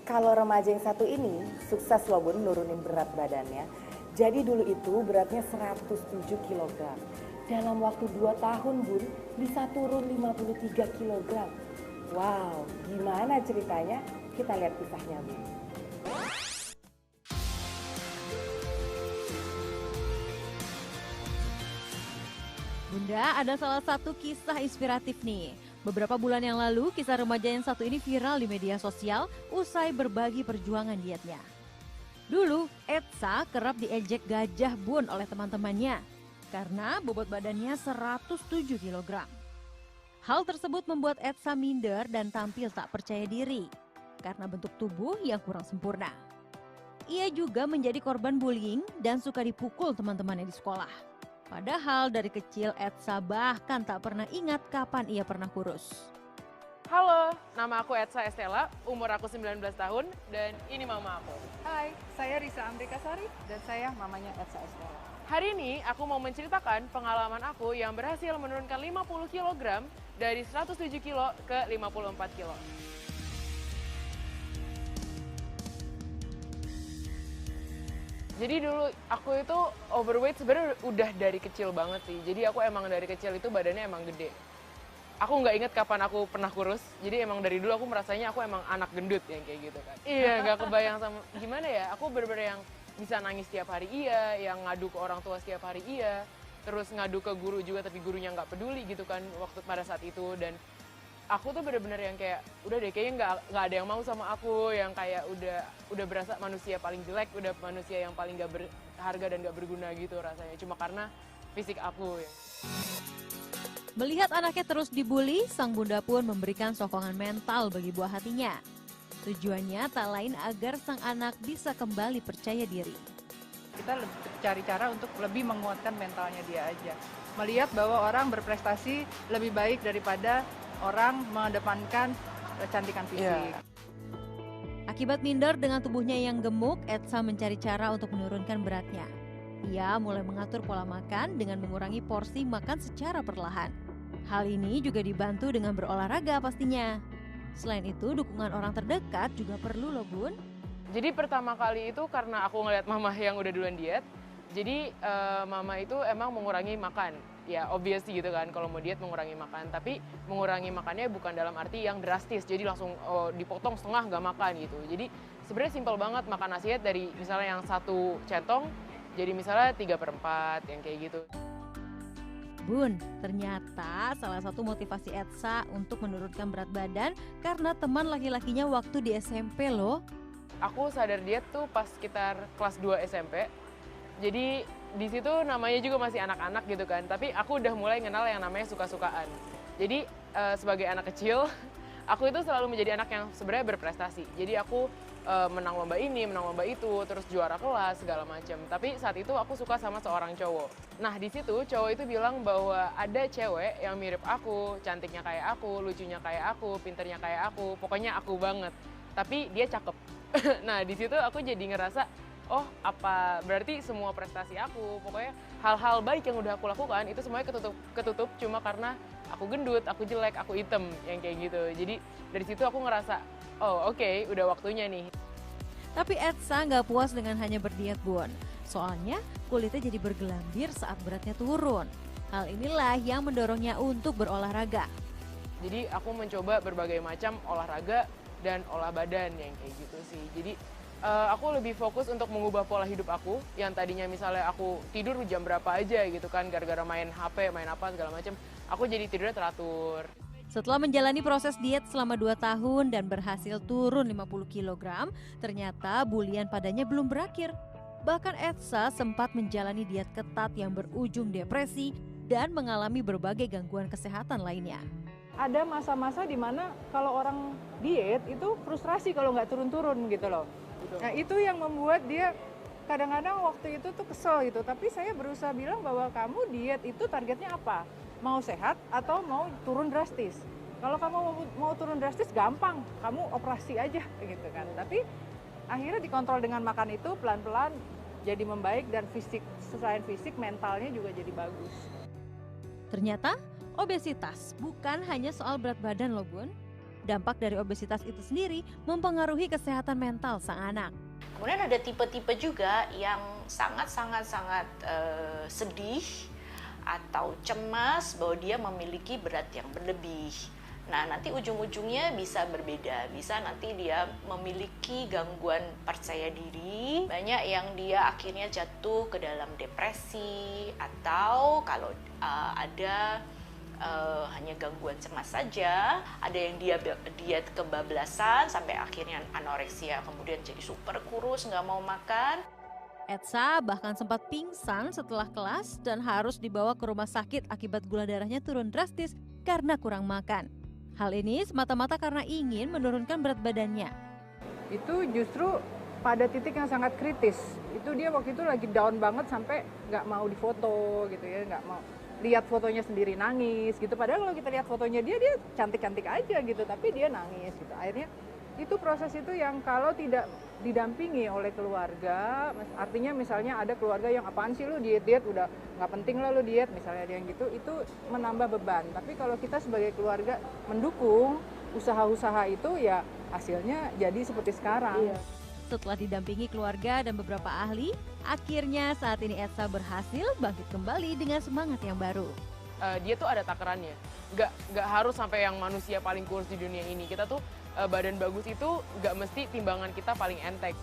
Kalau remaja yang satu ini sukses loh Bun nurunin berat badannya. Jadi dulu itu beratnya 107 kilogram. Dalam waktu 2 tahun Bun bisa turun 53 kilogram. Wow, gimana ceritanya? Kita lihat kisahnya Bun. Bunda, ada salah satu kisah inspiratif nih. Beberapa bulan yang lalu, kisah remaja yang satu ini viral di media sosial usai berbagi perjuangan dietnya. Dulu, Etsa kerap diejek gajah Bun oleh teman-temannya karena bobot badannya 107 kg. Hal tersebut membuat Etsa minder dan tampil tak percaya diri karena bentuk tubuh yang kurang sempurna. Ia juga menjadi korban bullying dan suka dipukul teman-temannya di sekolah. Padahal dari kecil Etsa bahkan tak pernah ingat kapan ia pernah kurus. Halo, nama aku Etsa Estella, umur aku 19 tahun, dan ini mama aku. Hai, saya Risa Amrikasari dan saya mamanya Etsa Estella. Hari ini aku mau menceritakan pengalaman aku yang berhasil menurunkan 50 kg dari 107 kg ke 54 kg. Jadi dulu aku itu overweight sebenarnya udah dari kecil banget sih. Jadi aku emang dari kecil itu badannya emang gede. Aku nggak inget kapan aku pernah kurus. Jadi emang dari dulu aku merasanya aku emang anak gendut yang kayak gitu kan. Iya, nggak kebayang sama gimana ya. Aku bener-bener yang bisa nangis setiap hari iya, yang ngadu ke orang tua setiap hari iya. Terus ngadu ke guru juga tapi gurunya nggak peduli gitu kan waktu pada saat itu. Dan aku tuh bener-bener yang kayak udah deh kayaknya nggak ada yang mau sama aku, yang kayak udah berasa manusia paling jelek, udah manusia yang paling nggak berharga dan nggak berguna gitu rasanya cuma karena fisik aku ya. Melihat anaknya terus dibully, sang bunda pun memberikan sokongan mental bagi buah hatinya. Tujuannya tak lain agar sang anak bisa kembali percaya diri. Kita cari cara untuk lebih menguatkan mentalnya dia aja. Melihat bahwa orang berprestasi lebih baik daripada orang mengedepankan kecantikan fisik. Yeah. Akibat minder dengan tubuhnya yang gemuk, Etsa mencari cara untuk menurunkan beratnya. Ia mulai mengatur pola makan dengan mengurangi porsi makan secara perlahan. Hal ini juga dibantu dengan berolahraga pastinya. Selain itu, dukungan orang terdekat juga perlu loh Bun. Jadi pertama kali itu karena aku ngeliat mama yang udah duluan diet, jadi mama itu emang mengurangi makan. Ya obvious gitu kan kalau mau diet mengurangi makan, tapi mengurangi makannya bukan dalam arti yang drastis, jadi langsung dipotong setengah nggak makan gitu. Jadi sebenarnya simpel banget makan nasihat dari misalnya yang 1 centong, jadi misalnya 3/4 yang kayak gitu. Bun, ternyata salah satu motivasi Etsa untuk menurunkan berat badan karena teman laki-lakinya waktu di SMP loh. Aku sadar diet tuh pas sekitar kelas 2 SMP. Jadi di situ namanya juga masih anak-anak gitu kan, tapi aku udah mulai kenal yang namanya suka-sukaan. Jadi sebagai anak kecil, aku itu selalu menjadi anak yang sebenarnya berprestasi. Jadi aku menang lomba ini, menang lomba itu, terus juara kelas segala macam. Tapi saat itu aku suka sama seorang cowok. Nah di situ cowok itu bilang bahwa ada cewek yang mirip aku, cantiknya kayak aku, lucunya kayak aku, pinternya kayak aku, pokoknya aku banget. Tapi dia cakep. Nah di situ aku jadi ngerasa, oh apa berarti semua prestasi aku, pokoknya hal-hal baik yang udah aku lakukan itu semuanya ketutup cuma karena aku gendut, aku jelek, aku hitam yang kayak gitu. Jadi dari situ aku ngerasa, oh oke, udah waktunya nih. Tapi Etsa nggak puas dengan hanya berdiet Bun. Soalnya kulitnya jadi bergelambir saat beratnya turun. Hal inilah yang mendorongnya untuk berolahraga. Jadi aku mencoba berbagai macam olahraga dan olah badan yang kayak gitu sih. Jadi aku lebih fokus untuk mengubah pola hidup aku yang tadinya misalnya aku tidur jam berapa aja gitu kan gara-gara main HP, main apa segala macam. Aku jadi tidurnya teratur. Setelah menjalani proses diet selama 2 tahun dan berhasil turun 50 kg, ternyata bulian padanya belum berakhir. Bahkan Etsa sempat menjalani diet ketat yang berujung depresi dan mengalami berbagai gangguan kesehatan lainnya. Ada masa-masa di mana kalau orang diet itu frustrasi kalau nggak turun-turun gitu loh. Nah itu yang membuat dia kadang-kadang waktu itu tuh kesel gitu. Tapi saya berusaha bilang bahwa kamu diet itu targetnya apa? Mau sehat atau mau turun drastis? Kalau kamu mau turun drastis gampang, kamu operasi aja gitu kan. Tapi akhirnya dikontrol dengan makan itu pelan-pelan jadi membaik dan fisik, selain fisik mentalnya juga jadi bagus. Ternyata obesitas bukan hanya soal berat badan loh Bun. dampak dari obesitas itu sendiri mempengaruhi kesehatan mental sang anak. Kemudian ada tipe-tipe juga yang sangat sedih atau cemas bahwa dia memiliki berat yang berlebih. Nah, nanti ujung-ujungnya bisa berbeda. Bisa nanti dia memiliki gangguan percaya diri. Banyak yang dia akhirnya jatuh ke dalam depresi, atau kalau ada hanya gangguan cemas saja, ada yang diet kebablasan sampai akhirnya anoreksia, kemudian jadi super kurus, nggak mau makan. Etsa bahkan sempat pingsan setelah kelas dan harus dibawa ke rumah sakit akibat gula darahnya turun drastis karena kurang makan. Hal ini semata-mata karena ingin menurunkan berat badannya. Itu justru pada titik yang sangat kritis. Itu dia waktu itu lagi down banget sampai nggak mau difoto gitu ya, nggak mau lihat fotonya sendiri, nangis gitu. Padahal kalau kita lihat fotonya dia cantik-cantik aja gitu, tapi dia nangis gitu. Akhirnya itu proses itu yang kalau tidak didampingi oleh keluarga, artinya misalnya ada keluarga yang apaan sih lu diet udah nggak penting lah lu diet, misalnya ada yang gitu, itu menambah beban. Tapi kalau kita sebagai keluarga mendukung usaha-usaha itu, ya hasilnya jadi seperti sekarang. Iya. Setelah didampingi keluarga dan beberapa ahli, akhirnya saat ini Etsa berhasil bangkit kembali dengan semangat yang baru. Dia tuh ada takarannya, nggak harus sampai yang manusia paling kurus di dunia ini. Kita tuh badan bagus itu nggak mesti timbangan kita paling entek.